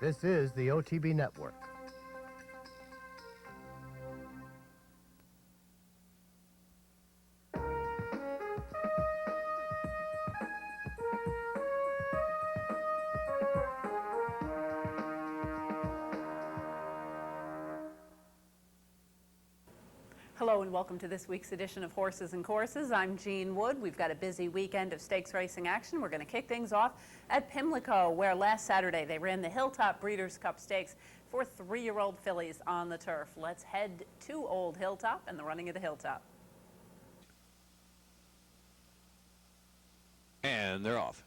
This is the OTB Network. Hello and welcome to this week's edition of Horses and Courses. I'm Jean Wood. We've got a busy weekend of stakes racing action. We're going to kick things off at Pimlico, where last Saturday they ran the Hilltop Breeders' Cup Stakes for 3-year-old fillies on the turf. Let's head to Old Hilltop and the running of the Hilltop. And they're off.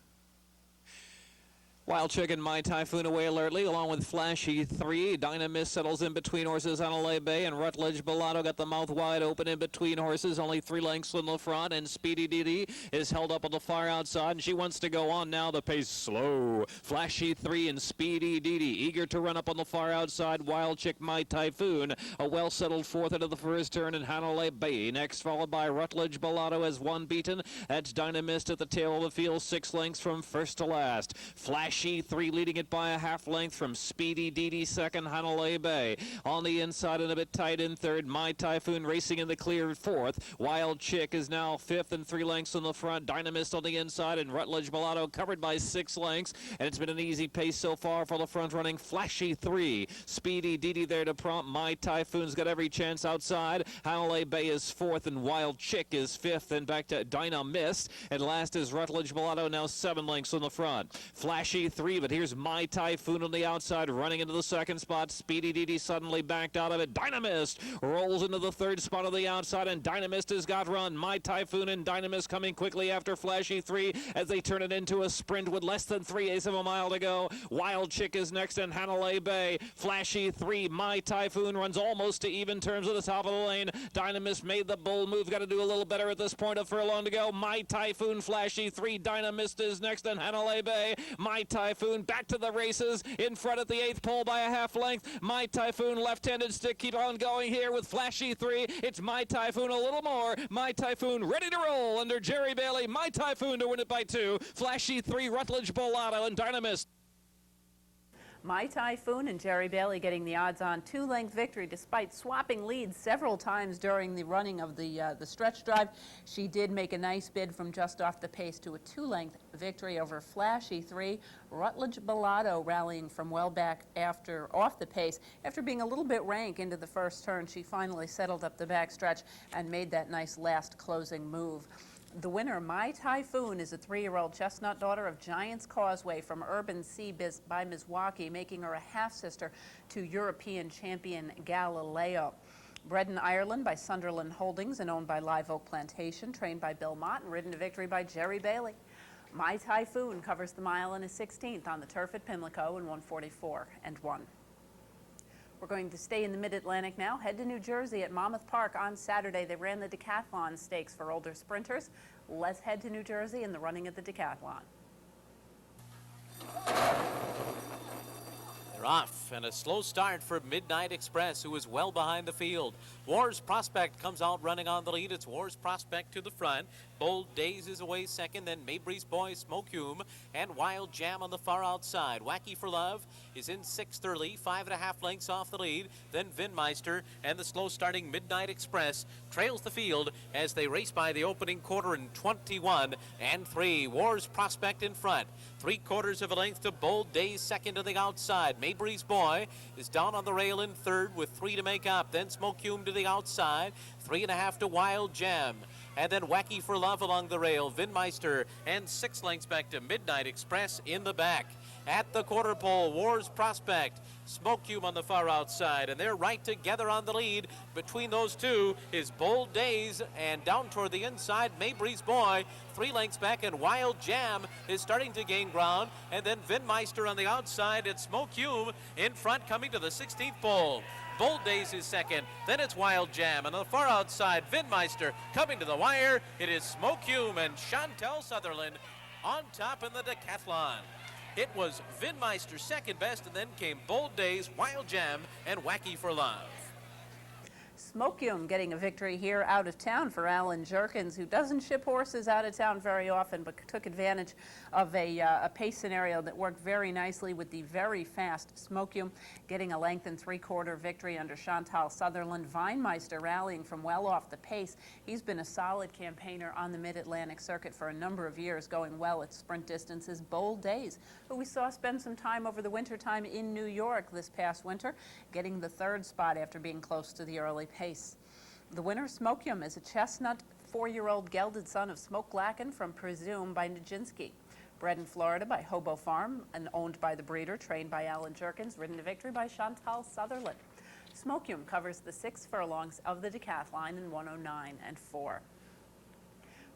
Wild Chicken, My Typhoon away alertly, along with Flashy 3. Dynamist settles in between horses. Hanalei Bay and Rutledge Bellotto got the mouth wide open in between horses. Only 3 lengths in the front, and Speedy Didi is held up on the far outside, and she wants to go on now. The pace slow. Flashy 3 and Speedy Didi eager to run up on the far outside. Wild Chick, My Typhoon, a well-settled fourth into the first turn, and Hanalei Bay next, followed by Rutledge Bellotto as one beaten. That's Dynamist at the tail of the field, 6 lengths from first to last. Flashy 3 leading it by a half length from Speedy Didi second. Hanalei Bay on the inside and a bit tight in third. My Typhoon racing in the clear fourth. Wild Chick is now fifth and 3 lengths in the front. Dynamist on the inside and Rutledge Bellotto covered by 6 lengths. And it's been an easy pace so far for the front running Flashy 3. Speedy Didi there to prompt. My Typhoon's got every chance outside. Hanalei Bay is fourth and Wild Chick is fifth, and back to Dynamist. And last is Rutledge Bellotto, now 7 lengths in the front. Flashy 3, but here's My Typhoon on the outside, running into the second spot. Speedy Didi suddenly backed out of it. Dynamist rolls into the third spot on the outside, and Dynamist has got run. My Typhoon and Dynamist coming quickly after Flashy 3 as they turn it into a sprint with less than 3/8 of a mile to go. Wild Chick is next, and Hanalei Bay. Flashy 3, My Typhoon runs almost to even terms at the top of the lane. Dynamist made the bull move, got to do a little better at this point, a furlong to go. My Typhoon, Flashy 3, Dynamist is next, and Hanalei Bay. My Typhoon back to the races, in front at the 8th pole by a half length. My Typhoon left-handed stick, keep on going here with Flashy 3. It's My Typhoon a little more. My Typhoon ready to roll under Jerry Bailey. My Typhoon to win it by 2. Flashy 3, Rutledge Bellotto and Dynamist. My Typhoon and Jerry Bailey getting the odds-on 2-length victory despite swapping leads several times during the running of the stretch drive. She did make a nice bid from just off the pace to a 2-length victory over Flashy 3. Rutledge Bellotto rallying from well back off the pace. After being a little bit rank into the first turn, she finally settled up the backstretch and made that nice last closing move. The winner, My Typhoon, is a 3-year-old chestnut daughter of Giants Causeway from Urban Sea by Milwaukee, making her a half-sister to European champion Galileo. Bred in Ireland by Sunderland Holdings and owned by Live Oak Plantation, trained by Bill Mott and ridden to victory by Jerry Bailey. My Typhoon covers the mile in a 16th on the turf at Pimlico in 1:44.1. We're going to stay in the Mid-Atlantic now, head to New Jersey at Monmouth Park. On Saturday, they ran the Decathlon Stakes for older sprinters. Let's head to New Jersey in the running of the Decathlon. They're off, and a slow start for Midnight Express, who is well behind the field. Wars Prospect comes out running on the lead. It's Wars Prospect to the front. Bold Days is away second, then Mabry's Boy, Smoke Hume, and Wild Jam on the far outside. Wacky for Love is in 6th early, 5.5 lengths off the lead. Then Vinmeister and the slow-starting Midnight Express trails the field as they race by the opening quarter in 21-3. Wars Prospect in front. 3/4 of a length to Bold Days second to the outside. Mabry's Boy is down on the rail in third with 3 to make up. Then Smoke Hume to the outside. 3.5 to Wild Jam. And then Wacky for Love along the rail. Vinmeister and 6 lengths back to Midnight Express in the back. At the quarter pole, Wars Prospect, Smoke Hume on the far outside, and they're right together on the lead. Between those two is Bold Days, and down toward the inside, Mabry's Boy, 3 lengths back, and Wild Jam is starting to gain ground. And then Vinmeister on the outside, it's Smoke Hume in front coming to the 16th pole. Bold Days is second, then it's Wild Jam, and on the far outside, Vinmeister coming to the wire. It is Smoke Hume and Chantel Sutherland on top in the Decathlon. It was Vinmeister second best, and then came Bold Days, Wild Jam, and Wacky for Love. Smokium getting a victory here out of town for Alan Jerkins, who doesn't ship horses out of town very often, but took advantage of a pace scenario that worked very nicely with the very fast Smokium, getting a length and 3/4 victory under Chantal Sutherland. Weinmeister rallying from well off the pace. He's been a solid campaigner on the Mid-Atlantic Circuit for a number of years, going well at sprint distances. Bold Days, who we saw spend some time over the winter time in New York this past winter, getting the 3rd spot after being close to the early pace. The winner, Smokium, is a chestnut 4-year-old gelded son of Smoke Glacken from Presume by Nijinsky. Bred in Florida by Hobo Farm and owned by the breeder, trained by Alan Jerkins, ridden to victory by Chantal Sutherland. Smokium covers the 6 furlongs of the decathlon in 1:09 and 4.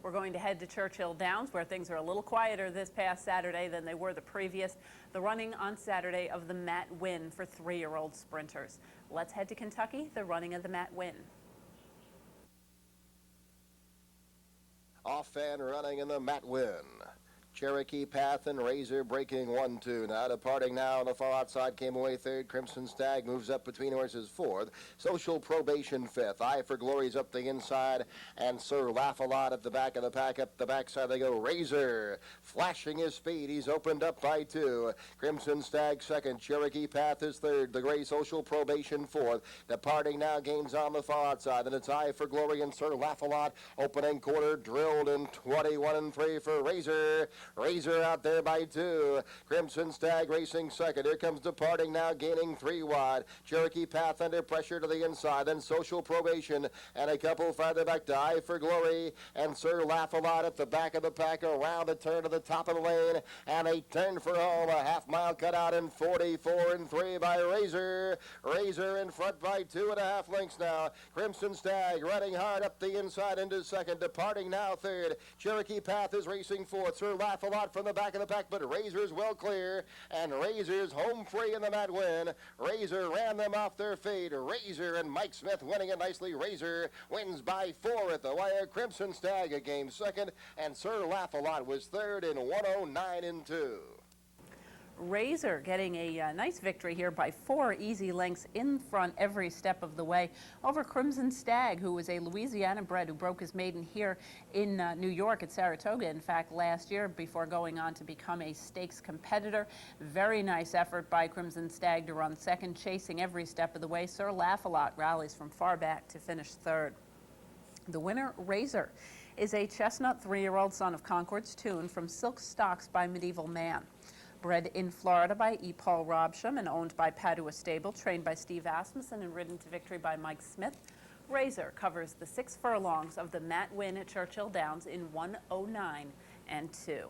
We're going to head to Churchill Downs, where things are a little quieter this past Saturday than they were the previous. The running on Saturday of the Matt Win for 3-year-old sprinters. Let's head to Kentucky, the running of the Matt Win. Off and running in the Matt Win. Cherokee Path and Razor breaking 1-2. Now departing now on the far outside, came away 3rd. Crimson Stag moves up between horses 4th. Social Probation 5th. Eye for Glory's up the inside, and Sir Laugh-A-Lot at the back of the pack. Up the backside they go. Razor flashing his speed. He's opened up by 2. Crimson Stag 2nd. Cherokee Path is 3rd. The gray Social Probation 4th. Departing now, gains on the far outside. And it's Eye for Glory and Sir Laugh-A-Lot. Opening quarter drilled in 21 3 for Razor. Razor out there by 2. Crimson Stag racing 2nd. Here comes departing now, gaining 3 wide. Cherokee Path under pressure to the inside. Then Social Probation and a couple farther back to Eye for Glory and Sir Laugh-A-Lot at the back of the pack, around the turn to the top of the lane, and a turn for home. A half-mile cutout in 44 3 by Razor. Razor in front by 2.5 lengths now. Crimson Stag running hard up the inside into 2nd. Departing now 3rd. Cherokee Path is racing 4th. Sir Laugh-A-Lot from the back of the pack, but Razor's well clear, and Razor's home free in the Matt Win. Razor ran them off their feet. Razor and Mike Smith winning it nicely. Razor wins by 4 at the wire. Crimson Stag a game 2nd, and Sir Laugh-A-Lot was 3rd in 1:09 2. Razor getting a nice victory here by 4 easy lengths in front every step of the way over Crimson Stag, who was a Louisiana bred who broke his maiden here in New York at Saratoga, in fact, last year, before going on to become a stakes competitor. Very nice effort by Crimson Stag to run 2nd, chasing every step of the way. Sir Laugh-A-Lot rallies from far back to finish 3rd. The winner, Razor, is a chestnut 3-year-old son of Concord's Tune from Silk Stocks by Medieval Man. Bred in Florida by E. Paul Robsham and owned by Padua Stable, trained by Steve Asmussen and ridden to victory by Mike Smith. Razor covers the 6 furlongs of the Matt Win at Churchill Downs in 1:09 and 2.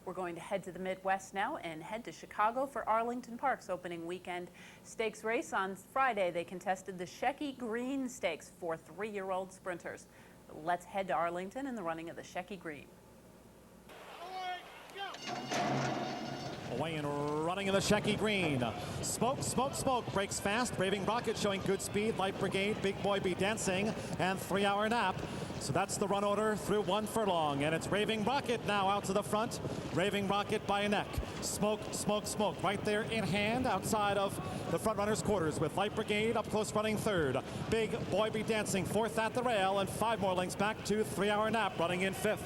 We're going to head to the Midwest now and head to Chicago for Arlington Park's opening weekend stakes race. On Friday, they contested the Shecky Green Stakes for 3-year-old sprinters. Let's head to Arlington in the running of the Shecky Green. Away and running in the Shecky Green. Smoke, Smoke, Smoke breaks fast. Raving Rocket showing good speed. Light Brigade, Big Boy Be Dancing, and 3-hour nap. So that's the run order through 1 furlong. And it's Raving Rocket now out to the front. Raving Rocket by a neck. Smoke, Smoke, Smoke right there in hand outside of the front runner's quarters, with Light Brigade up close running 3rd. Big Boy Be Dancing 4th at the rail, and 5 more lengths back to 3-hour nap running in 5th.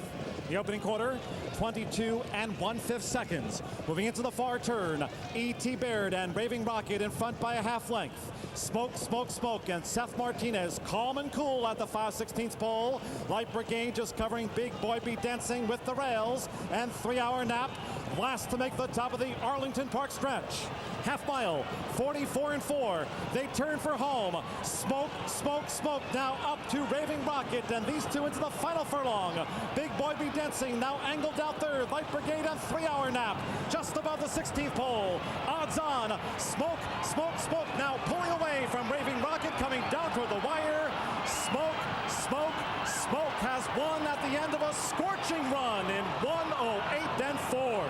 The opening quarter, 22 1/5 seconds. Moving into the far turn, E.T. Baird and Raving Rocket in front by a half length. Smoke, Smoke, Smoke, and Seth Martinez calm and cool at the 5/16 pole. Light Brigade just covering Big Boy Be Dancing with the rails, and 3-hour nap last to make the top of the Arlington Park stretch. Half mile, 44 4. They turn for home. Smoke, Smoke, Smoke now up to Raving Rocket, and these two into the final furlong. Big Boy Be Dancing now angled out 3rd. Light Brigade on 3-hour nap just above the 16th pole. Odds on. Smoke, Smoke, Smoke now pulling away from Raving Rocket, coming down toward the wire. Smoke, Smoke, Smoke has won at the end of a scorching run in 1:08 4.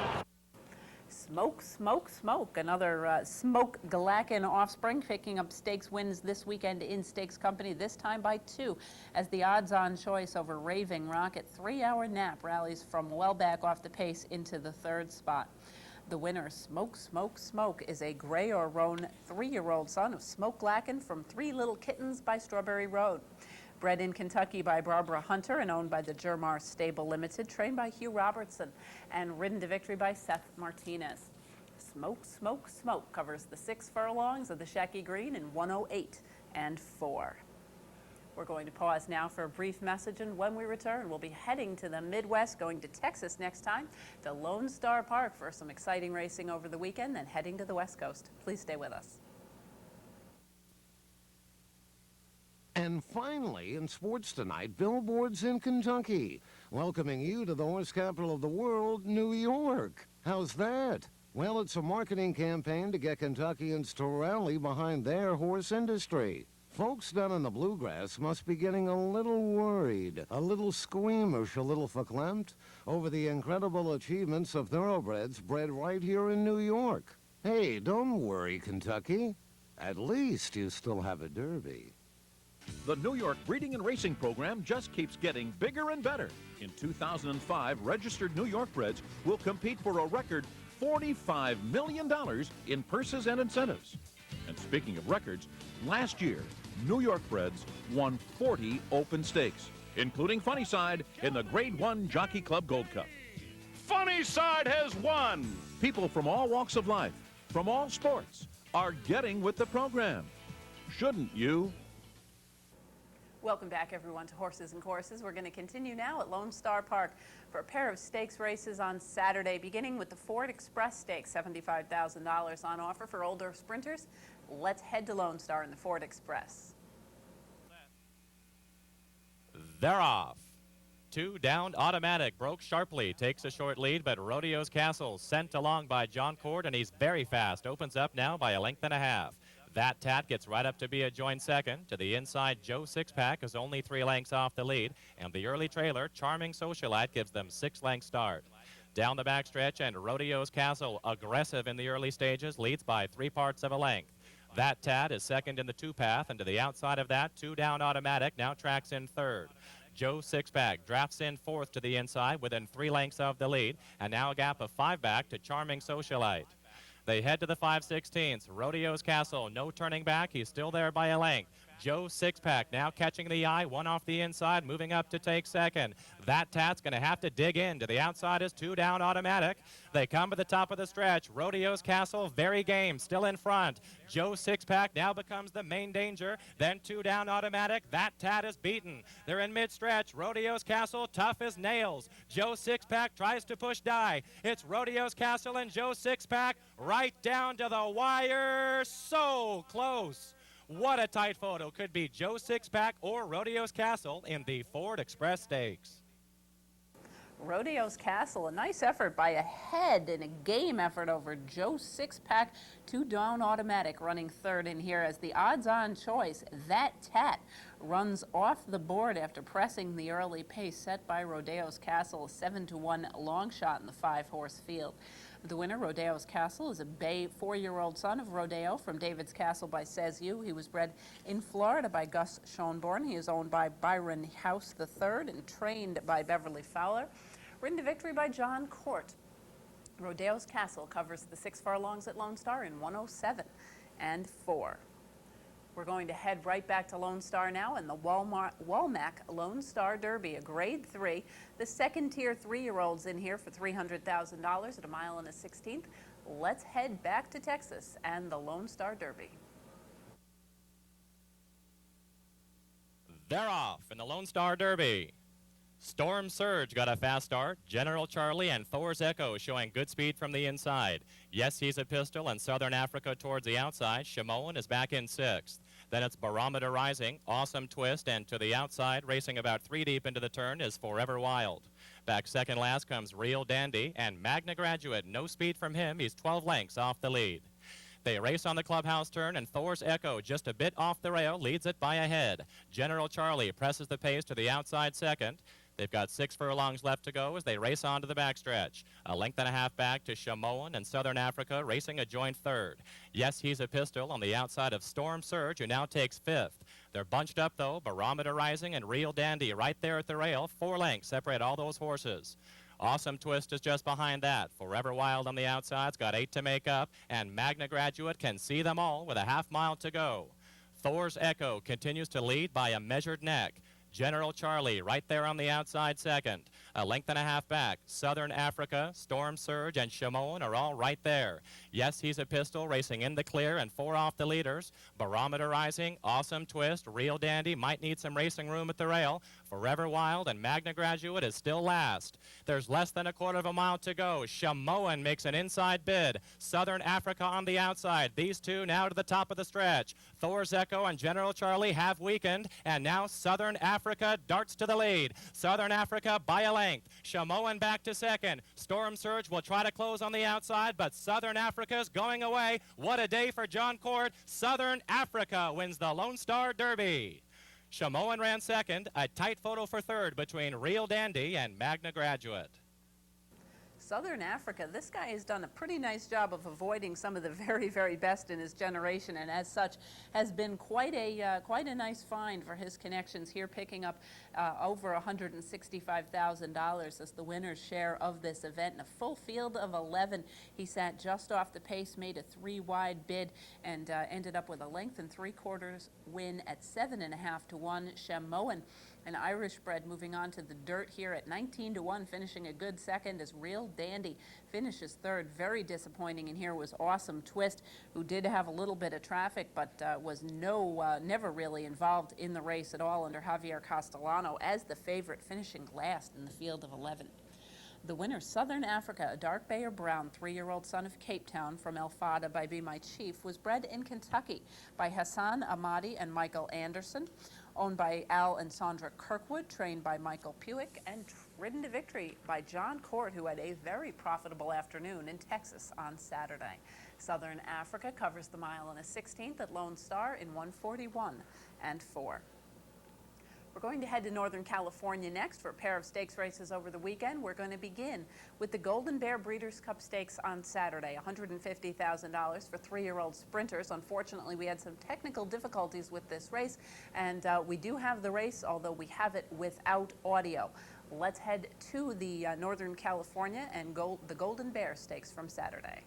Smoke, Smoke, Smoke. Another Smoke Glacken offspring picking up stakes wins this weekend in Stakes Company, this time by 2, as the odds-on choice over Raving Rocket. 3-hour nap rallies from well back off the pace into the 3rd spot. The winner, Smoke, Smoke, Smoke, is a gray or roan 3-year-old son of Smoke Lacken from Three Little Kittens by Strawberry Road. Bred in Kentucky by Barbara Hunter and owned by the Jermar Stable Limited, trained by Hugh Robertson, and ridden to victory by Seth Martinez. Smoke, Smoke, Smoke covers the 6 furlongs of the Shecky Green in 108 and 4. We're going to pause now for a brief message, and when we return, we'll be heading to the Midwest, going to Texas next time, to Lone Star Park for some exciting racing over the weekend, then heading to the West Coast. Please stay with us. And finally, in sports tonight, billboards in Kentucky, welcoming you to the horse capital of the world, New York. How's that? Well, it's a marketing campaign to get Kentuckians to rally behind their horse industry. Folks down in the bluegrass must be getting a little worried, a little squeamish, a little verklempt over the incredible achievements of thoroughbreds bred right here in New York. Hey, don't worry, Kentucky. At least you still have a Derby. The New York Breeding and Racing Program just keeps getting bigger and better. In 2005, registered New York breds will compete for a record $45 million in purses and incentives. And speaking of records, last year, New York breds won 40 open stakes, including Funnyside in the Grade 1 Jockey Club Gold Cup. Funnyside has won! People from all walks of life, from all sports, are getting with the program. Shouldn't you? Welcome back, everyone, to Horses and Courses. We're going to continue now at Lone Star Park for a pair of stakes races on Saturday, beginning with the Ford Express Stakes, $75,000 on offer for older sprinters. Let's head to Lone Star in the Ford Express. They're off. 2 down, Automatic broke sharply, takes a short lead, but Rodeo's Castle sent along by John Cord, and he's very fast. Opens up now by 1.5 lengths. That Tat gets right up to be a joint second. To the inside, Joe Sixpack is only 3 lengths off the lead, and the early trailer, Charming Socialite, gives them 6-length start. Down the backstretch, and Rodeo's Castle, aggressive in the early stages, leads by 3/4 of a length. That Tat is second in the 2-path, and to the outside of that, 2 down, Automatic now tracks in third. Joe Sixpack drafts in fourth to the inside within 3 lengths of the lead, and now a gap of 5 back to Charming Socialite. They head to the 5/16. Rodeo's Castle, no turning back. He's still there by a length. Joe Sixpack now catching the eye, 1 off the inside, moving up to take second. That Tat's going to have to dig in. To the outside is 2 down, Automatic. They come to the top of the stretch. Rodeo's Castle, very game, still in front. Joe Sixpack now becomes the main danger. Then 2 down, Automatic. That Tat is beaten. They're in mid-stretch. Rodeo's Castle, tough as nails. Joe Sixpack tries to push die. It's Rodeo's Castle and Joe Sixpack right down to the wire. So close. What a tight photo. Could be Joe Sixpack or Rodeo's Castle in the Ford Express Stakes. Rodeo's Castle, a nice effort by a head and a game effort over Joe Sixpack. 2 down, Automatic running third in here as the odds-on choice. That Tat runs off the board after pressing the early pace set by Rodeo's Castle, a 7-1 long shot in the 5-horse field. The winner, Rodeo's Castle, is a bay 4-year-old son of Rodeo from David's Castle by Says You. He was bred in Florida by Gus Schoenborn. He is owned by Byron House III and trained by Beverly Fowler. Ridden to victory by John Court. Rodeo's Castle covers the 6 furlongs at Lone Star in 107 and 4. We're going to head right back to Lone Star now in the Walmack Lone Star Derby, a Grade 3. The second-tier 3-year-olds in here for $300,000 at 1.16 miles. Let's head back to Texas and the Lone Star Derby. They're off in the Lone Star Derby. Storm Surge got a fast start. General Charlie and Thor's Echo showing good speed from the inside. Yes, He's a Pistol and Southern Africa towards the outside. Shimon is back in 6th. Then it's Barometer Rising, Awesome Twist, and to the outside, racing about 3 deep into the turn, is Forever Wild. Back second last comes Real Dandy, and Magna Graduate, no speed from him. He's 12 lengths off the lead. They race on the clubhouse turn, and Thor's Echo, just a bit off the rail, leads it by a head. General Charlie presses the pace to the outside second. They've got 6 furlongs left to go as they race on to the backstretch. 1.5 lengths back to Shimon and Southern Africa racing a joint third. Yes, He's a Pistol on the outside of Storm Surge, who now takes 5th. They're bunched up, though. Barometer Rising and Real Dandy right there at the rail. 4 lengths separate all those horses. Awesome Twist is just behind that. Forever Wild on the outside's got 8 to make up, and Magna Graduate can see them all with a half-mile to go. Thor's Echo continues to lead by a measured neck. General Charlie right there on the outside second. A length and a half back. Southern Africa, Storm Surge, and Chamoun are all right there. Yes, he's a pistol racing in the clear and 4 off the leaders. Barometer Rising, Awesome Twist, Real Dandy might need some racing room at the rail. Forever Wild and Magna Graduate is still last. There's less than a quarter of a mile to go. Chamoun makes an inside bid. Southern Africa on the outside. These two now to the top of the stretch. Thor's Echo and General Charlie have weakened, and now Southern Africa darts to the lead. Southern Africa by a length. Chamoun back to second. Storm Surge will try to close on the outside, but Southern Africa's going away. What a day for John Court. Southern Africa wins the Lone Star Derby. Chamoun ran second. A tight photo for third between Real Dandy and Magna Graduate. Southern Africa, this guy has done a pretty nice job of avoiding some of the very, very best in his generation, and as such has been quite a nice find for his connections here, picking up over $165,000 as the winner's share of this event. In a full field of 11, he sat just off the pace, made a 3-wide bid, and ended up with a length and 3/4 win at 7.5 to 1. Chamoun, an Irish bred, moving on to the dirt here at 19 to 1, finishing a good second as Real Dandy finishes third. Very disappointing in here was Awesome Twist, who did have a little bit of traffic, but was never really involved in the race at all under Javier Castellano as the favorite, finishing last in the field of 11. The winner, Southern Africa, a dark bay or brown 3-year-old son of Cape Town from El Fada by Be My Chief, was bred in Kentucky by Hassan Ahmadi and Michael Anderson, owned by Al and Sandra Kirkwood, trained by Michael Puick, and ridden to victory by John Court, who had a very profitable afternoon in Texas on Saturday. Southern Africa covers the mile in a 16th at Lone Star in 1:41 and 4. We're going to head to Northern California next for a pair of stakes races over the weekend. We're going to begin with the Golden Bear Breeders' Cup Stakes on Saturday, $150,000 for 3-year-old sprinters. Unfortunately, we had some technical difficulties with this race, and we do have the race, although we have it without audio. Let's head to the Northern California and the Golden Bear Stakes from Saturday.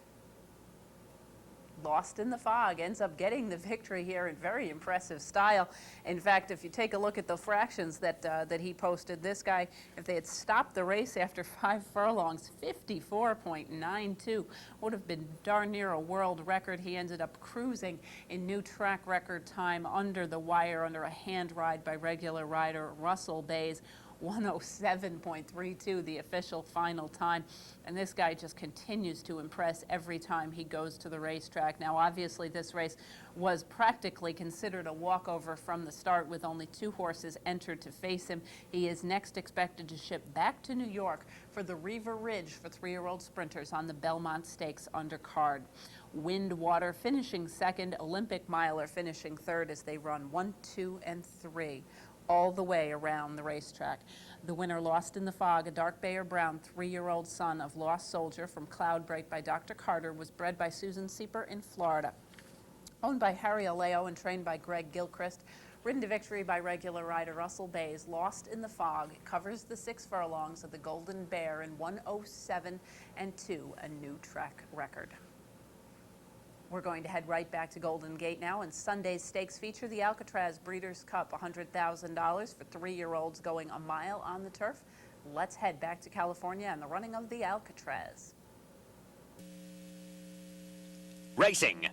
Lost in the Fog ends up getting the victory here in very impressive style. In fact, if you take a look at the fractions that he posted, this guy, if they had stopped the race after 5 furlongs, 54.92 would have been darn near a world record. He ended up cruising in new track record time under the wire under a hand ride by regular rider Russell Bays. 107.32, the official final time. And this guy just continues to impress every time he goes to the racetrack. Now, obviously, this race was practically considered a walkover from the start with only 2 horses entered to face him. He is next expected to ship back to New York for the Reaver Ridge for 3-year-old sprinters on the Belmont Stakes undercard. Windwater finishing second, Olympic Miler finishing third as they run 1, 2, and 3. All the way around the racetrack. The winner, Lost in the Fog, a dark bay or brown 3-year-old son of Lost Soldier from Cloudbreak by Dr. Carter, was bred by Susan Sieper in Florida. Owned by Harry Aleo and trained by Greg Gilchrist, ridden to victory by regular rider Russell Bays, Lost in the Fog covers the 6 furlongs of the Golden Bear in 1:07 and 2, a new track record. We're going to head right back to Golden Gate now, and Sunday's stakes feature the Alcatraz Breeders' Cup, $100,000 for 3-year-olds going a mile on the turf. Let's head back to California and the running of the Alcatraz. Racing.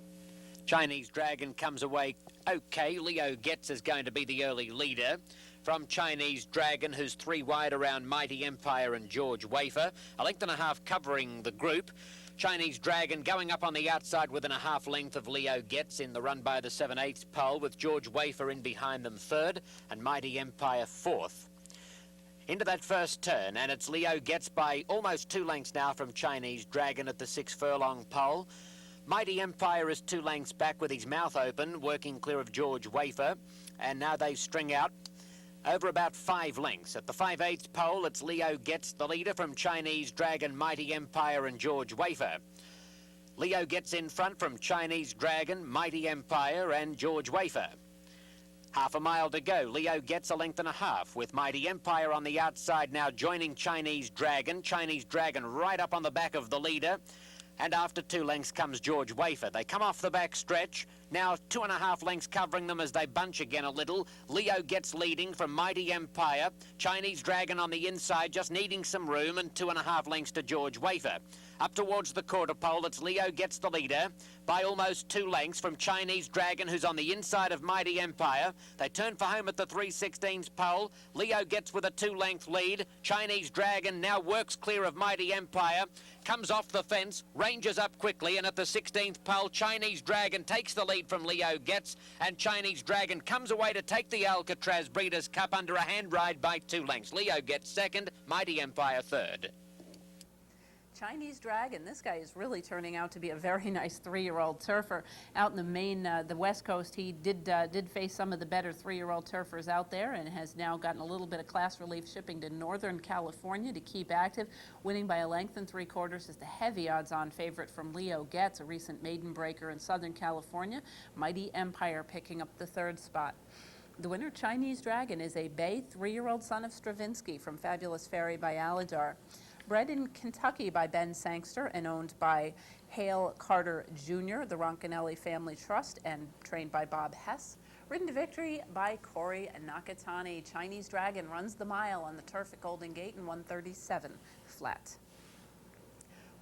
Chinese Dragon comes away okay. Leo Getz is going to be the early leader. From Chinese Dragon, who's 3 wide around Mighty Empire and George Wafer. A length and a half covering the group. Chinese Dragon going up on the outside within a half length of Leo Getz in the run by the 7/8 pole, with George Wafer in behind them 3rd and Mighty Empire 4th. Into that first turn, and it's Leo Getz by almost 2 lengths now from Chinese Dragon at the 6 furlong pole. Mighty Empire is 2 lengths back with his mouth open, working clear of George Wafer, and now they string out over about 5 lengths. At the 5/8 pole, it's Leo Getz, the leader, from Chinese Dragon, Mighty Empire and George Wafer. Leo Getz in front from Chinese Dragon, Mighty Empire and George Wafer. Half a mile to go. Leo gets a length and a half, with Mighty Empire on the outside now joining Chinese Dragon. Chinese Dragon right up on the back of the leader. And after 2 lengths comes George Wafer. They come off the back stretch. Now 2.5 lengths covering them as they bunch again a little. Leo gets leading from Mighty Empire. Chinese Dragon on the inside just needing some room, and 2.5 lengths to George Wafer. Up towards the quarter pole, it's Leo gets the leader by almost 2 lengths from Chinese Dragon, who's on the inside of Mighty Empire. They turn for home at the 3/16 pole. Leo gets with a 2-length lead. Chinese Dragon now works clear of Mighty Empire, comes off the fence, ranges up quickly, and at the 16th pole, Chinese Dragon takes the lead from Leo Gets, and Chinese Dragon comes away to take the Alcatraz Breeders' Cup under a hand ride by 2 lengths. Leo Gets second, Mighty Empire third. Chinese Dragon, this guy is really turning out to be a very nice 3-year-old turfer. Out in the main, the West Coast, he did face some of the better 3-year-old turfers out there, and has now gotten a little bit of class relief shipping to Northern California to keep active. Winning by a length and 3/4 is the heavy odds-on favorite from Leo Gets, a recent maiden breaker in Southern California. Mighty Empire picking up the 3rd spot. The winner, Chinese Dragon, is a bay 3-year-old son of Stravinsky from Fabulous Fairy by Aladar. Bred in Kentucky by Ben Sangster and owned by Hale Carter Jr., the Roncanelli Family Trust, and trained by Bob Hess. Ridden to victory by Corey Nakatani. Chinese Dragon runs the mile on the turf at Golden Gate in 1:37 flat.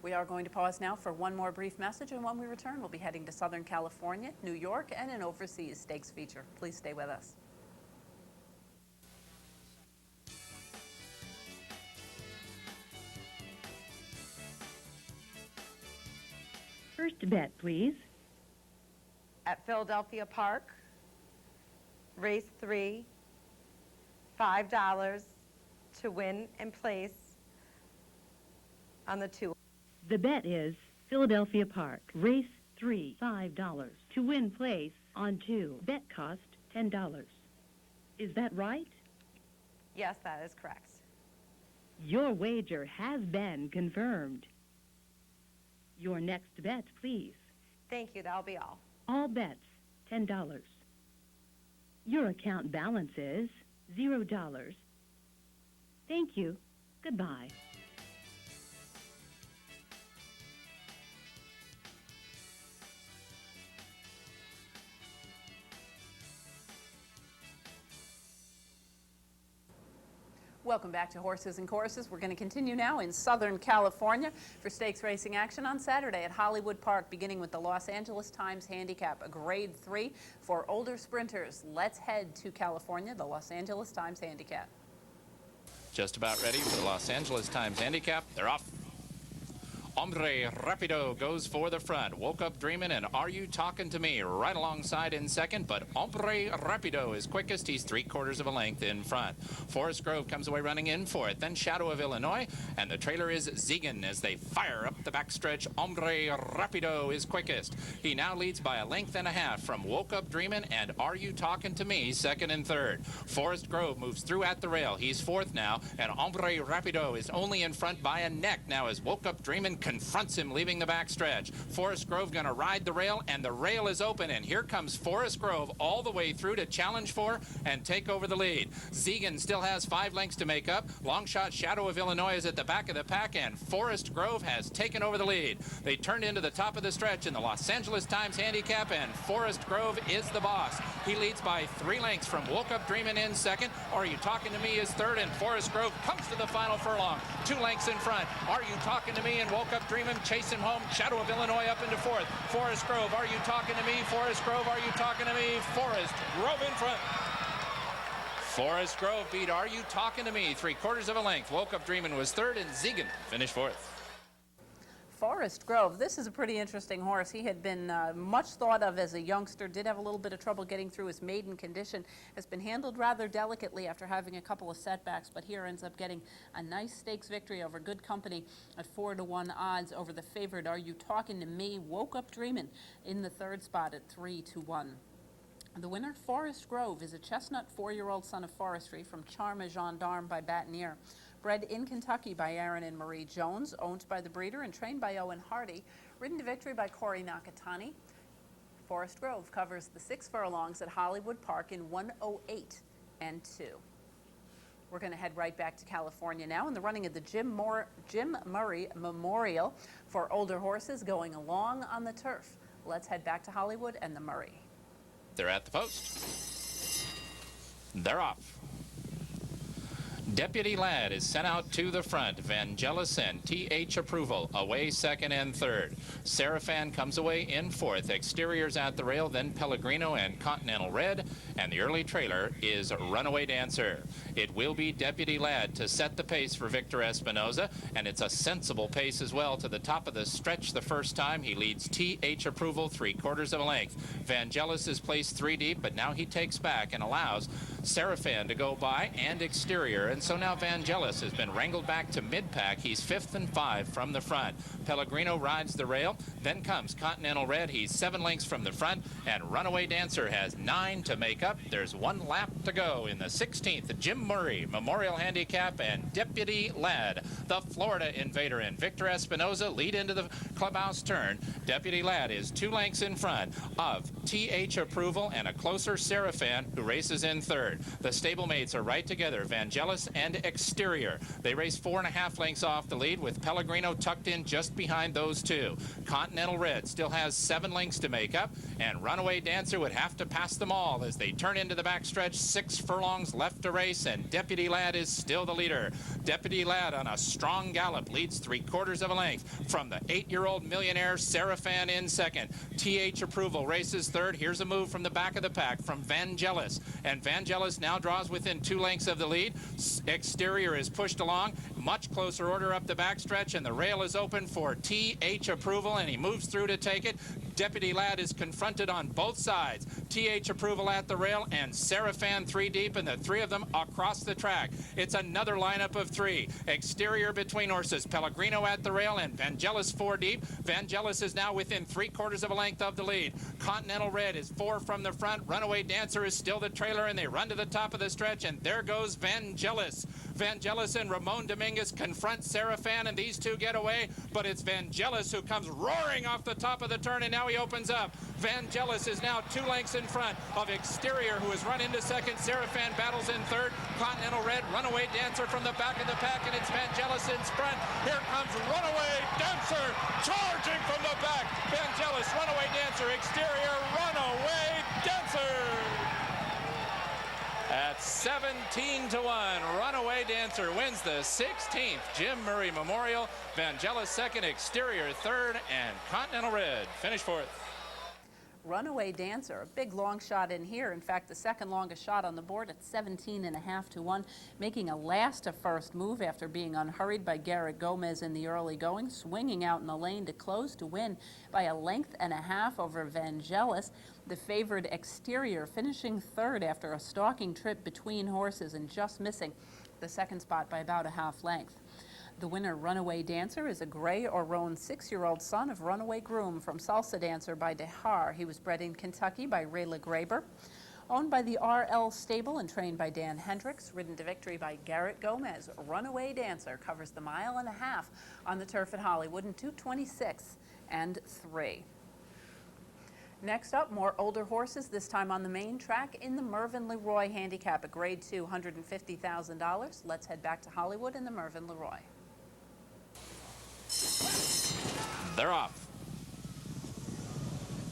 We are going to pause now for one more brief message, and when we return, we'll be heading to Southern California, New York, and an overseas stakes feature. Please stay with us. First bet, please. At Philadelphia Park, race 3, $5 to win and place on the 2. The bet is Philadelphia Park, race 3, $5 to win place on 2. Bet cost $10. Is that right? Yes, that is correct. Your wager has been confirmed. Your next bet, please. Thank you, that'll be all. All bets, $10. Your account balance is $0. Thank you. Goodbye. Welcome back to Horses and Courses. We're going to continue now in Southern California for stakes racing action on Saturday at Hollywood Park, beginning with the Los Angeles Times Handicap, a Grade 3 for older sprinters. Let's head to California, the Los Angeles Times Handicap. Just about ready for the Los Angeles Times Handicap. They're off. Hombre Rapido goes for the front. Woke Up Dreamin' and Are You Talking to Me right alongside in second, but Hombre Rapido is quickest. He's 3/4 of a length in front. Forest Grove comes away running in for it. Then Shadow of Illinois, and the trailer is Zegan as they fire up the backstretch. Hombre Rapido is quickest. He now leads by a length and a half from Woke Up Dreamin' and Are You Talking to Me, second and third. Forest Grove moves through at the rail. He's 4th now, and Hombre Rapido is only in front by a neck now as Woke Up Dreamin' confronts him leaving the backstretch. Forest Grove going to ride the rail, and the rail is open, and here comes Forest Grove all the way through to challenge for and take over the lead. Zegan still has 5 lengths to make up. Long shot Shadow of Illinois is at the back of the pack, and Forest Grove has taken over the lead. They turned into the top of the stretch in the Los Angeles Times Handicap, and Forest Grove is the boss. He leads by 3 lengths from Woke Up Dreamin' in second. Are You Talking to Me is third, and Forest Grove comes to the final furlong. 2 lengths in front. Are You Talking to Me and Woke Up Dreamin' chase him home. Shadow of Illinois up into 4th. Forest Grove, Are You Talking to Me? Forest Grove, Are You Talking to Me? Forest Grove in front. Forest Grove beat Are You Talking to Me 3/4 of a length. Woke Up Dreamin' was third, and Zegan finished 4th. Forest Grove, this is a pretty interesting horse. He had been much thought of as a youngster, did have a little bit of trouble getting through his maiden condition, has been handled rather delicately after having a couple of setbacks, but here ends up getting a nice stakes victory over good company at 4-1 odds over the favorite Are You Talking to Me? Woke Up Dreamin' in the 3rd spot at 3-1. The winner, Forest Grove, is a chestnut 4-year-old son of forestry from Charme Gendarme by Bataneer. Bred in Kentucky by Aaron and Marie Jones, owned by the breeder and trained by Owen Hardy. Ridden to victory by Corey Nakatani. Forest Grove covers the 6 furlongs at Hollywood Park in 1:08 and 2. We're going to head right back to California now in the running of the Jim Murray Memorial for older horses going along on the turf. Let's head back to Hollywood and the Murray. They're at the post. They're off. Deputy Lad is sent out to the front. Vangelis and T.H. Approval away second and third. Seraphan comes away in fourth. Exteriors at the rail, then Pellegrino and Continental Red. And the early trailer is Runaway Dancer. It will be Deputy Lad to set the pace for Victor Espinoza, and it's a sensible pace as well to the top of the stretch the first time. He leads T.H. Approval 3/4 of a length. Vangelis is placed 3 deep, but now he takes back and allows Seraphan to go by and Exterior. And so now Vangelis has been wrangled back to mid-pack. He's 5th and 5 from the front. Pellegrino rides the rail. Then comes Continental Red. He's 7 lengths from the front. And Runaway Dancer has 9 to make up. There's 1 lap to go in the 16th Jim Murray Memorial Handicap, and Deputy Lad, the Florida Invader, and Victor Espinoza lead into the clubhouse turn. Deputy Lad is 2 lengths in front of T.H. Approval and a closer Seraphan, who races in third. The stablemates are right together, Vangelis and Exterior. They race 4.5 lengths off the lead, with Pellegrino tucked in just behind those two. Continental Red still has 7 lengths to make up, and Runaway Dancer would have to pass them all as they turn into the backstretch. 6 furlongs left to race, and Deputy Lad is still the leader. Deputy Lad on a strong gallop leads 3/4 of a length from the 8-year-old millionaire Seraphan in second. T.H. Approval races third. Here's a move from the back of the pack from Vangelis, and Vangelis now draws within 2 lengths of the lead. Exterior is pushed along, much closer order up the backstretch, and the rail is open for T.H. Approval, and he moves through to take it. Deputy Lad is confronted on both sides. T.H. Approval at the rail, and Seraphan 3 deep, and the 3 of them across the track. It's another lineup of 3. Exterior between horses. Pellegrino at the rail, and Vangelis 4 deep. Vangelis is now within 3/4 of a length of the lead. Continental Red is 4 from the front. Runaway Dancer is still the trailer, and they run to the top of the stretch, and there goes Vangelis. Vangelis and Ramon Dominguez confront Seraphan, and these two get away, but it's Vangelis who comes roaring off the top of the turn, and now he opens up. Vangelis is now 2 lengths in front of Exterior, who has run into second. Seraphan battles in third. Continental Red, Runaway Dancer from the back of the pack, and it's Vangelis in front. Here comes Runaway Dancer charging from the back. Vangelis, Runaway Dancer, Exterior, Runaway Dancer. At 17-1, Runaway Dancer wins the 16th Jim Murray Memorial. Vangelis second, Exterior third, and Continental Red finished 4th. Runaway Dancer, a big long shot in here. In fact, the second longest shot on the board at 17.5-1, making a last to first move after being unhurried by Garrett Gomez in the early going, swinging out in the lane to close to win by 1.5 lengths over Vangelis. The favored Exterior finishing third after a stalking trip between horses and just missing the second spot by about 1/2 length. The winner, Runaway Dancer, is a gray or roan 6-year-old son of Runaway Groom from Salsa Dancer by Dehar. He was bred in Kentucky by Rayla Graber. Owned by the RL Stable and trained by Dan Hendricks, ridden to victory by Garrett Gomez. Runaway Dancer covers the 1.5 miles on the turf at Hollywood in 2:26 and 3. Next up, more older horses, this time on the main track in the Mervyn LeRoy Handicap, a Grade 2, $150,000. Let's head back to Hollywood in the Mervyn LeRoy. They're off.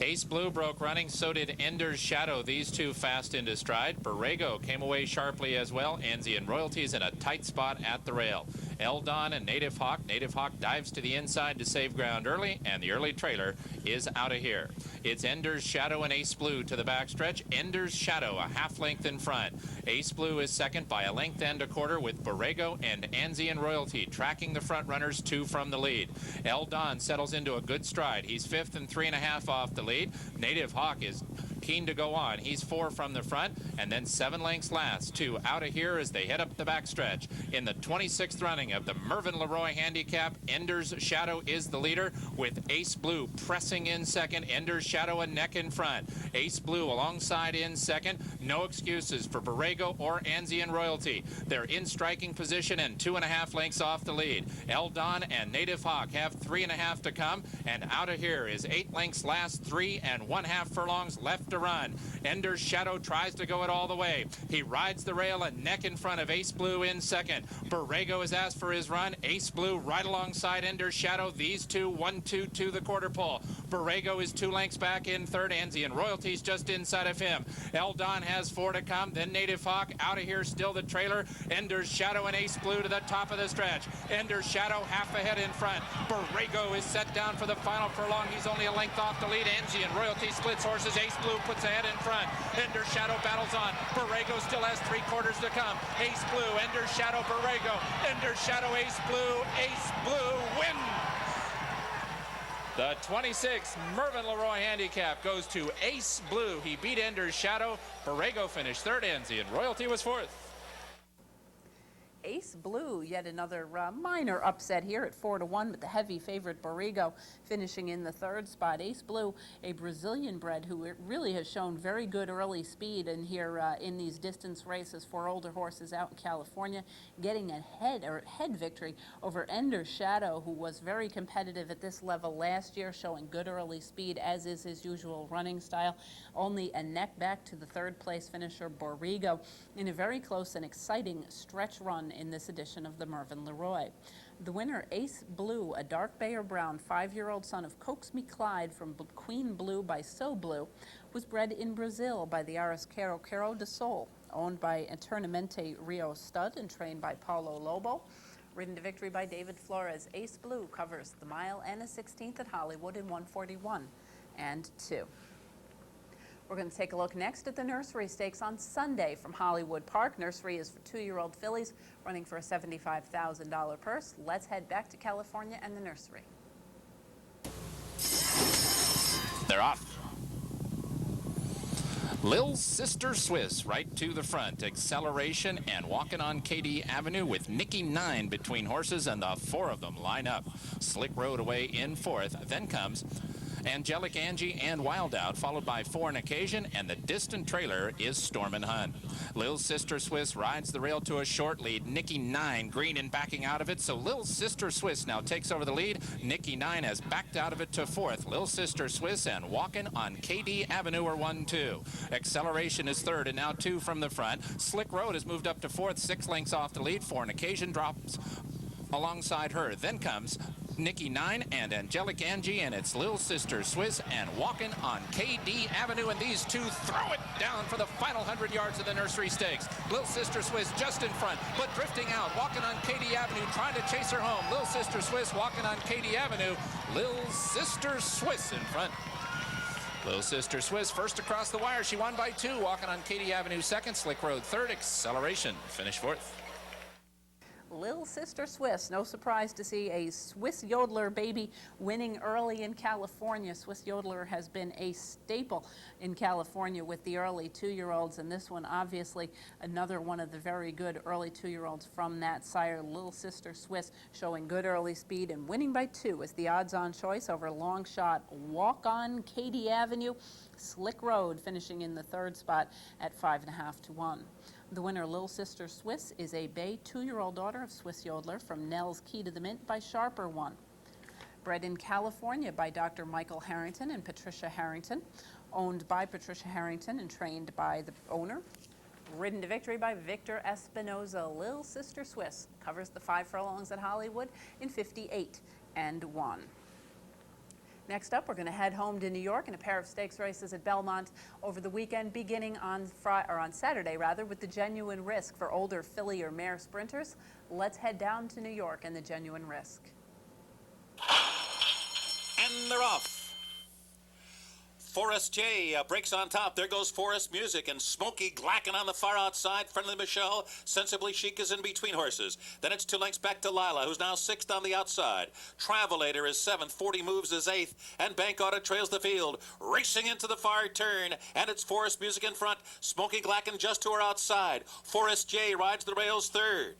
Ace Blue broke running, so did Ender's Shadow. These two fast into stride. Borrego came away sharply as well. Anzian Royalties in a tight spot at the rail. Eldon and Native Hawk. Native Hawk dives to the inside to save ground early, and the early trailer is out of here. It's Ender's Shadow and Ace Blue to the backstretch. Ender's Shadow a 1/2 length in front. Ace Blue is second by 1 length and 1/4, with Borrego and Anzian Royalty tracking the front runners, 2 from the lead. Eldon settles into a good stride. He's 5th and 3.5 off the lead. Native Hawk is keen to go on. He's 4 from the front, and then 7 lengths last. 2 out of here as they head up the backstretch. In the 26th running of the Mervyn LeRoy Handicap, Ender's Shadow is the leader, with Ace Blue pressing in second. Ender's Shadow a neck in front. Ace Blue alongside in second. No excuses for Borrego or Anzian Royalty. They're in striking position and 2.5 lengths off the lead. Eldon and Native Hawk have 3.5 to come, and out of here is 8 lengths last, 3.5 furlongs left to run. Ender's Shadow tries to go it all the way. He rides the rail a neck in front of Ace Blue in second. Borrego has asked for his run. Ace Blue right alongside Ender's Shadow. These two 1-2 to the quarter pole. Borrego is 2 lengths back in third. Anzian Royalty's just inside of him. Eldon has 4 to come. Then Native Hawk out of here, still the trailer. Ender's Shadow and Ace Blue to the top of the stretch. Ender's Shadow half ahead in front. Borrego is set down for the final furlong. He's only a length off the lead. Anzian Royalty splits horses. Ace Blue puts ahead in front. Ender's Shadow battles on. Borrego still has 3/4 to come. Ace Blue, Ender's Shadow, Borrego. Ender's Shadow, Ace Blue. Ace Blue win. The 26 Mervyn LeRoy Handicap goes to Ace Blue. He beat Ender's Shadow. Borrego finished third. Anzian Royalty was fourth. Ace Blue, yet another minor upset here at 4-1, but the heavy favorite Borrego finishing in the third spot. Ace Blue, a Brazilian bred who really has shown very good early speed in here in these distance races for older horses out in California, getting a head victory over Ender's Shadow, who was very competitive at this level last year, showing good early speed, as is his usual running style. Only a neck back to the third place finisher Borrego in a very close and exciting stretch run in this edition of the Mervyn LeRoy. The winner, Ace Blue, a dark bay or brown 5-year-old son of Coax Me Clyde from Queen Blue by So Blue, was bred in Brazil by the Arrisqueiro Quero de Sol, owned by Eternamente Rio Stud and trained by Paulo Lobo. Ridden to victory by David Flores, Ace Blue covers the mile and a 16th at Hollywood in 1:41 and 2. We're going to take a look next at the Nursery Stakes on Sunday from Hollywood Park. Nursery is for 2-year-old fillies, running for a $75,000 purse. Let's head back to California and the Nursery. They're off. Lil Sister Swiss right to the front. Acceleration and walking on KD Avenue with Nikki 9 between horses, and the 4 of them line up. Slick Road away in fourth. Then comes Angelic Angie and Wild Out, followed by 4 on Occasion, and the distant trailer is Stormin' Hunt. Lil Sister Swiss rides the rail to a short lead. Nikki 9 green and backing out of it, so Lil Sister Swiss now takes over the lead. Nikki 9 has backed out of it to fourth. Lil Sister Swiss and Walkin' on KD Avenue are 1-2. Acceleration is third, and now 2 from the front. Slick Road has moved up to fourth, 6 lengths off the lead. 4 on Occasion drops alongside her. Then comes Nikki 9 and Angelic Angie, and it's Lil Sister Swiss and Walkin' on KD Avenue, and these two throw it down for the final 100 yards of the Nursery Stakes. Lil Sister Swiss just in front, but drifting out. Walkin' on KD Avenue, trying to chase her home. Lil Sister Swiss walking on KD Avenue. Lil Sister Swiss in front. Lil Sister Swiss first across the wire. She won by 2. Walking on KD Avenue second. Slick Road third. Acceleration finish fourth. Lil Sister Swiss, no surprise to see a Swiss Yodeler baby winning early in California. Swiss Yodeler has been a staple in California with the early 2-year-olds, and this one obviously another one of the very good early 2-year-olds from that sire. Lil Sister Swiss showing good early speed and winning by 2 is the odds-on choice over long shot Walk on Katy Avenue. Slick Road finishing in the third spot at 5.5 to 1. The winner, Lil Sister Swiss, is a bay 2-year-old daughter of Swiss Yodeler from Nell's Key to the Mint by Sharper One. Bred in California by Dr. Michael Harrington and Patricia Harrington, owned by Patricia Harrington and trained by the owner. Ridden to victory by Victor Espinoza, Lil Sister Swiss covers the 5 furlongs at Hollywood in 58 and 1. Next up, we're going to head home to New York in a pair of stakes races at Belmont over the weekend, beginning on Saturday, with the Genuine Risk for older filly or mare sprinters. Let's head down to New York and the Genuine Risk. And they're off. Forrest J breaks on top. There goes Forest Music and Smoky Glacken on the far outside. Friendly Michelle, Sensibly Chic is in between horses. Then it's 2 lengths back to Lila, who's now 6th on the outside. Travelator is 7th, 40 Moves is 8th, and Bank Audit trails the field. Racing into the far turn, and it's Forest Music in front. Smoky Glacken just to her outside. Forrest J rides the rails 3rd.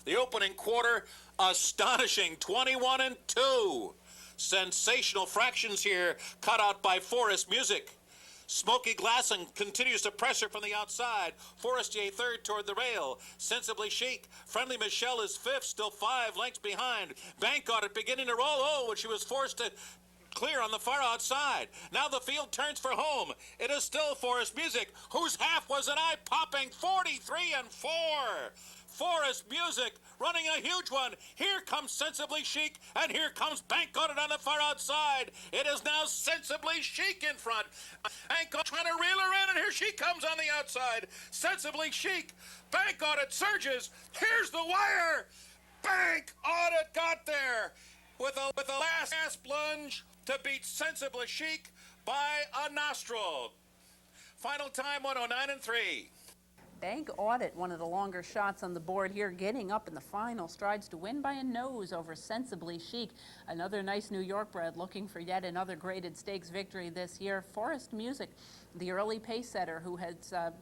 The opening quarter, astonishing 21-2. Sensational fractions here, cut out by Forest Music. Smoky Glassen continues to pressure from the outside. Forrest J 3rd toward the rail. Sensibly Chic. Friendly Michelle is 5th, still 5 lengths behind. Bank Audit beginning to roll. Oh, when she was forced to clear on the far outside. Now the field turns for home. It is still Forest Music, whose half was an eye-popping 43-4. Forest Music running a huge one. Here comes Sensibly Chic, and here comes Bank Audit on the far outside. It is now Sensibly Chic in front. Bank Audit trying to reel her in, and here she comes on the outside. Sensibly Chic. Bank Audit surges. Here's the wire. Bank Audit got there with a last plunge to beat Sensibly Chic by a nostril. Final time 109-3. Bank Audit, one of the longer shots on the board here, getting up in the final strides to win by a nose over Sensibly Chic. Another nice New York bred looking for yet another graded stakes victory this year. Forest Music, the early pace setter who has a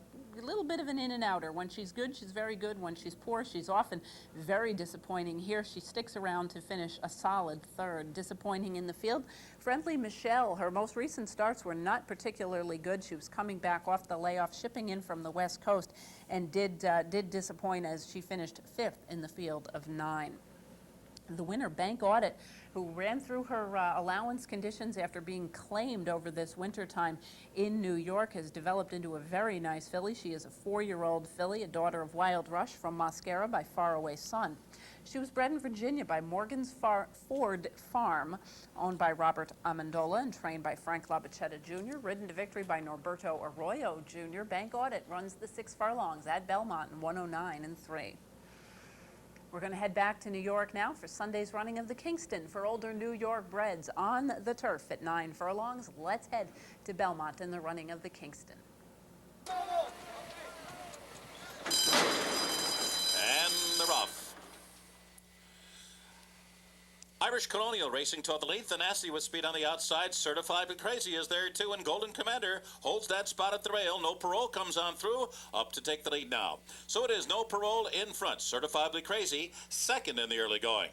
little bit of an in and outer. When she's good, she's very good. When she's poor, she's often very disappointing. Here she sticks around to finish a solid 3rd. Disappointing in the field, Friendly Michelle. Her most recent starts were not particularly good. She was coming back off the layoff, shipping in from the West Coast, and did disappoint as she finished 5th in the field of 9. The winner, Bank Audit, who ran through her allowance conditions after being claimed over this wintertime in New York, has developed into a very nice filly. She is a 4-year-old filly, a daughter of Wild Rush from Mosquera by Faraway Sun. She was bred in Virginia by Morgan's Ford Farm, owned by Robert Amendola and trained by Frank Labachetta Jr., ridden to victory by Norberto Arroyo Jr. Bank Audit runs the 6 furlongs at Belmont in 109-3. We're going to head back to New York now for Sunday's running of the Kingston for older New York breds on the turf at 9 furlongs. Let's head to Belmont in the running of the Kingston. And the rough. Irish Colonial racing toward the lead. Thanassi with speed on the outside. Certified but Crazy is there too, and Golden Commander holds that spot at the rail. No Parole comes on through, up to take the lead now. So it is No Parole in front. Certifiably Crazy, 2nd in the early going.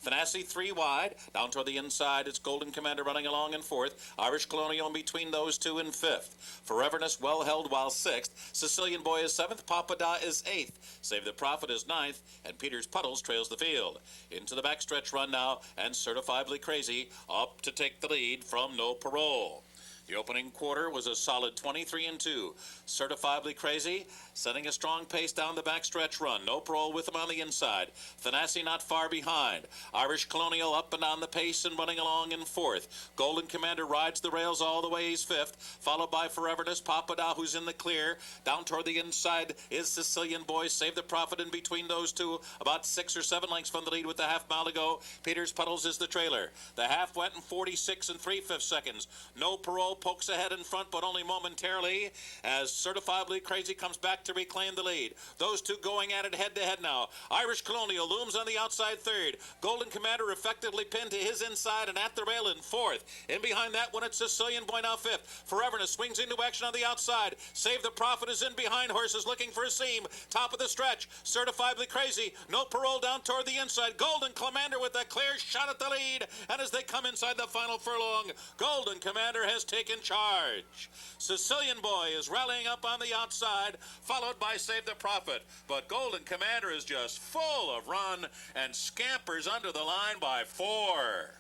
Thanassi 3 wide. Down toward the inside, it's Golden Commander running along in 4th. Irish Colonial in between those two in 5th. Foreverness well held while 6th. Sicilian Boy is 7th. Papa Da is 8th. Save the Prophet is 9th. And Peter's Puddles trails the field. Into the backstretch run now, and Certifiably Crazy up to take the lead from No Parole. The opening quarter was a solid 23-2. Certifiably Crazy, setting a strong pace down the backstretch run. No Parole with him on the inside. Thanassi not far behind. Irish Colonial up and down the pace and running along in 4th. Golden Commander rides the rails all the way. He's 5th, followed by Foreverness. Papa Da, who's in the clear. Down toward the inside is Sicilian Boy. Save the Prophet in between those two. About 6 or 7 lengths from the lead with the half mile to go. Peter's Puddles is the trailer. The half went in 46 3/5 seconds. No Parole pokes ahead in front, but only momentarily, as Certifiably Crazy comes back to reclaim the lead. Those two going at it head-to-head now. Irish Colonial looms on the outside 3rd. Golden Commander effectively pinned to his inside and at the rail in 4th. In behind that one, it's Sicilian Boy now 5th. Foreverness swings into action on the outside. Save the Prophet is in behind horses looking for a seam. Top of the stretch. Certifiably Crazy. No Parole down toward the inside. Golden Commander with a clear shot at the lead. And as they come inside the final furlong, Golden Commander has taken charge. Sicilian Boy is rallying up on the outside, followed by Save the Prophet. But Golden Commander is just full of run and scampers under the line by 4.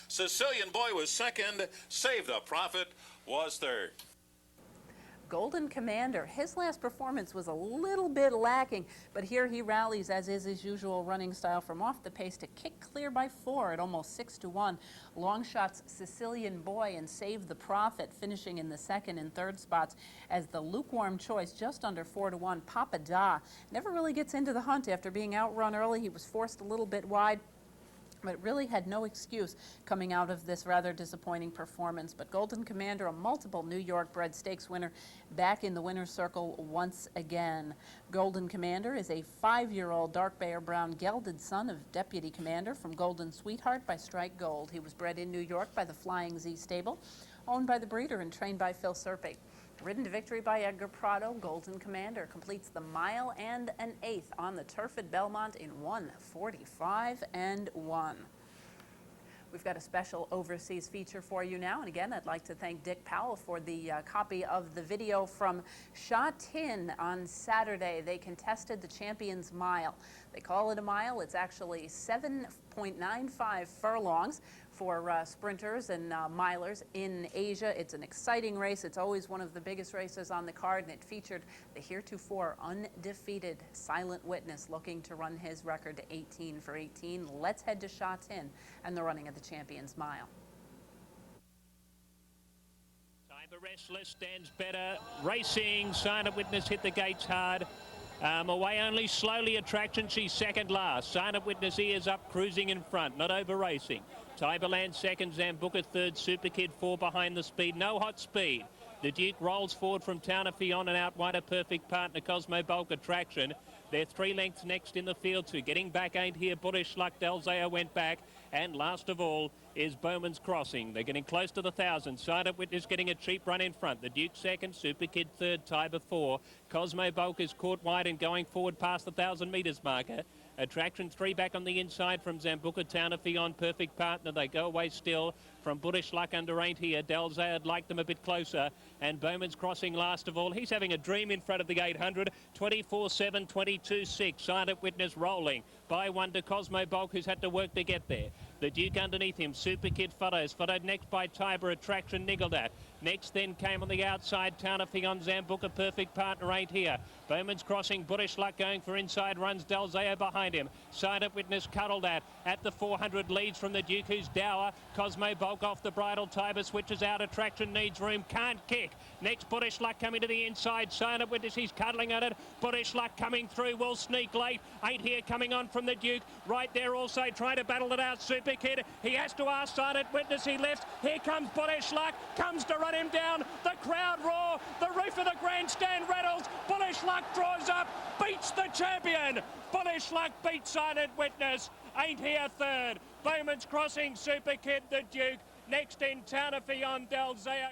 Sicilian Boy was 2nd. Save the Prophet was 3rd. Golden Commander, his last performance was a little bit lacking, but here he rallies, as is his usual running style, from off the pace to kick clear by 4 at almost 6-1. Long shots Sicilian Boy and Save the Prophet finishing in the 2nd and 3rd spots as the lukewarm choice just under 4-1. Papa Da never really gets into the hunt after being outrun early. He was forced a little bit wide but really had no excuse coming out of this rather disappointing performance. But Golden Commander, a multiple New York bred stakes winner, back in the winner's circle once again. Golden Commander is a 5-year-old dark Bear Brown gelded son of Deputy Commander from Golden Sweetheart by Strike Gold. He was bred in New York by the Flying Z stable, owned by the breeder and trained by Phil Serpe. Ridden to victory by Edgar Prado, Golden Commander completes the mile and an eighth on the turf at Belmont in 1:45.1. We've got a special overseas feature for you now. And again, I'd like to thank Dick Powell for the copy of the video from Sha Tin on Saturday. They contested the Champions Mile. They call it a mile. It's actually 7.95 furlongs for sprinters and milers in Asia. It's an exciting race. It's always one of the biggest races on the card, and it featured the heretofore undefeated Silent Witness looking to run his record to 18 for 18. Let's head to Sha Tin and the running of the Champions Mile. Tiber Restless stands better. Racing, Silent Witness hit the gates hard. Away only slowly, Attraction. She's second last. Silent Witness ears up, cruising in front, not over racing. Tiberland second, Zambuca third, Super Kid four behind the speed. No hot speed. The Duke rolls forward from Town of Fion and out wide a Perfect Partner, Cosmo Bulk Attraction. They're 3 lengths next in the field too. Getting back ain't here. Bullish Luck, Delzea went back. And last of all is Bowman's Crossing. They're getting close to the 1,000. Silent Witness getting a cheap run in front. The Duke second, Super Kid third, Tiber 4. Cosmo Bulk is caught wide and going forward past the 1,000 metres marker. Attraction 3 back on the inside from Zambuca, Town of Fion, Perfect Partner. They go away still from Bullish Luck under ain't here. Delzea would like them a bit closer. And Bowman's Crossing last of all. He's having a dream in front of the 800. 24-7, 22-6. Silent Witness rolling by one to Cosmo Bulk, who's had to work to get there. The Duke underneath him. Super Kid follows. Followed next by Tiber. Attraction niggled at. Next then came on the outside Town of Fion, Zambuca, Perfect Partner ain't here. Bowman's Crossing, Bullish Luck going for inside runs. Delzea behind him. Silent Witness cuddled at the 400 leads from the Duke, who's dour. Cosmo Bulk off the bridle. Tiber switches out. Attraction needs room, can't kick. Next Bullish Luck coming to the inside. Silent Witness, he's cuddling at it. Bullish Luck coming through, will sneak late. Ain't here coming on from the Duke. Right there also trying to battle it out. Super Kid, he has to ask Silent Witness, he left. Here comes Bullish Luck, comes to run him down. The crowd roar, the roof of the grandstand rattles. Bullish Luck draws up, beats the champion. Bullish Luck beats Silent Witness. Ain't here third. Bowman's Crossing, Super Kid, the Duke. Next in Town of Fion, Delzea.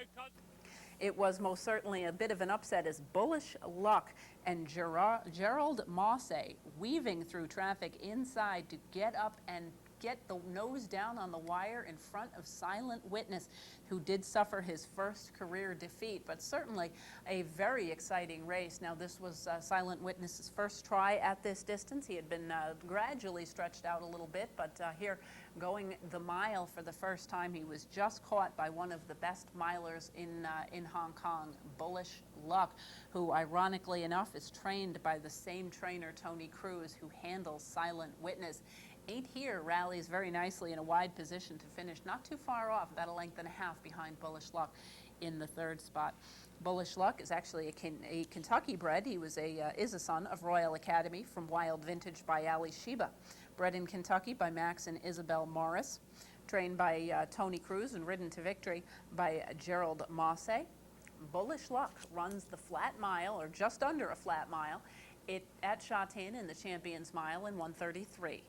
It was most certainly a bit of an upset as Bullish Luck and Gerald Mosse weaving through traffic inside to get up and get the nose down on the wire in front of Silent Witness, who did suffer his first career defeat, but certainly a very exciting race. Now, this was Silent Witness's first try at this distance. He had been gradually stretched out a little bit, but here going the mile for the first time, he was just caught by one of the best milers in Hong Kong, Bullish Luck, who ironically enough is trained by the same trainer, Tony Cruz, who handles Silent Witness. Ain't Here rallies very nicely in a wide position to finish not too far off, about a length and a half behind Bullish Luck in the third spot. Bullish Luck is actually a Kentucky bred. He was is a son of Royal Academy from Wild Vintage by Ali Sheba. Bred in Kentucky by Max and Isabel Morris. Trained by Tony Cruz and ridden to victory by Gerald Mosse. Bullish Luck runs the flat mile, or just under a flat mile, at Sha Tin in the Champions Mile in 1:33.3.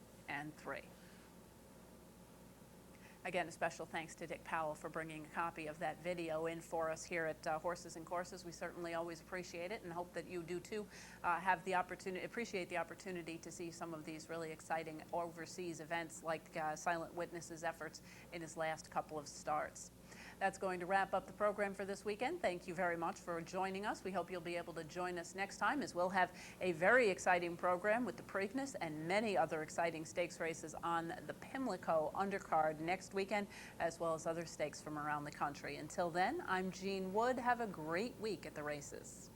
Again, a special thanks to Dick Powell for bringing a copy of that video in for us here at Horses and Courses. We certainly always appreciate it and hope that you do too. Appreciate the opportunity to see some of these really exciting overseas events like Silent Witness's efforts in his last couple of starts. That's going to wrap up the program for this weekend. Thank you very much for joining us. We hope you'll be able to join us next time, as we'll have a very exciting program with the Preakness and many other exciting stakes races on the Pimlico undercard next weekend, as well as other stakes from around the country. Until then, I'm Jean Wood. Have a great week at the races.